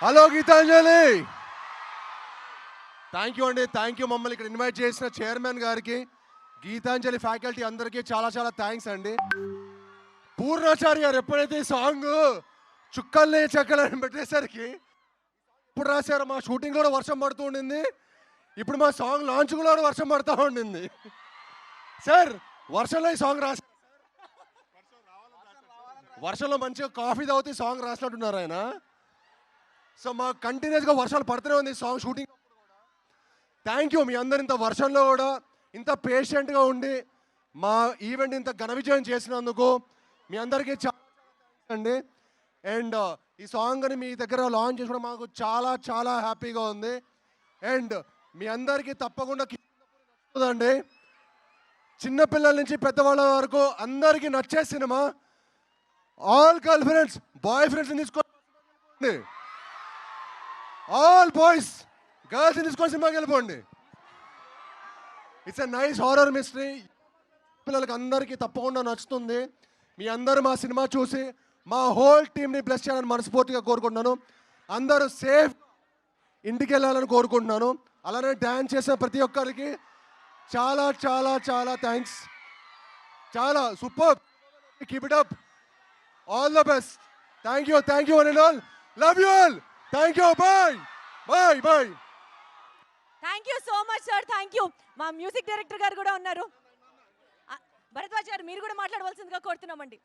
Hello Gitanjali. Thank you అండి, thank you. మమ్మల్ని ఇక్కడ ఇన్వైట్ చేసిన చైర్మన్ గారికి, గీతాంజలి ఫ్యాకల్టీ అందరికీ చాలా చాలా థ్యాంక్స్ అండి. పూర్ణాచారి గారు ఎప్పుడైతే ఈ సాంగ్ చుక్కల్ని చెక్కలని పెట్టేసరికి ఇప్పుడు రాశారు. మా షూటింగ్ కూడా వర్షం పడుతూ ఉండింది, ఇప్పుడు మా సాంగ్ లాంచ్ కూడా వర్షం పడుతూ ఉండింది. సార్ వర్షంలో ఈ సాంగ్ రాశారు, వర్షంలో మంచిగా కాఫీ తాగుతూ సాంగ్ రాసినట్టున్నారు ఆయన. సో మాకు కంటిన్యూస్గా వర్షాలు పడుతూనే ఉంది సాంగ్ షూటింగ్. థ్యాంక్ యూ మీ అందరు ఇంత వర్షంలో కూడా ఇంత పేషెంట్గా ఉండి మా ఈవెంట్ ఇంత ఘన విజయం చేసినందుకు మీ అందరికీ చాలా అండి. అండ్ ఈ సాంగ్ని మీ దగ్గర లాంచ్ చేసుకోవడం మాకు చాలా చాలా హ్యాపీగా ఉంది. అండ్ మీ అందరికీ తప్పకుండా నచ్చుతుందండి. చిన్నపిల్లల నుంచి పెద్దవాళ్ళ వరకు అందరికీ నచ్చే సినిమా. ఆల్ గర్ల్ ఫ్రెండ్స్ బాయ్ ఫ్రెండ్స్ని తీసుకోండి, ఆల్ బాయ్స్ గర్ల్స్ని తీసుకొని సినిమాకి వెళ్ళిపోండి. It's a nice horror mystery. పిల్లలకి అందరికీ తప్పకుండా నచ్చుతుంది. మీ అందరూ మా సినిమా చూసి మా హోల్ టీమ్ని బ్లెస్ చేయాలని మనస్ఫూర్తిగా కోరుకుంటున్నాను. అందరూ సేఫ్ ఇంటికి వెళ్ళాలని కోరుకుంటున్నాను. అలానే డ్యాన్స్ చేసిన ప్రతి ఒక్కరికి చాలా చాలా చాలా థ్యాంక్స్. చాలా super, keep it up, all the best. Thank you one and all, love you all, thank you, bye bye bye. Thank you so much sir, thank you. మా మ్యూజిక్ డైరెక్టర్ గారు కూడా ఉన్నారు, భరద్వాజ్ గారు, మీరు కూడా మాట్లాడవలసిందిగా కోరుతున్నామండి.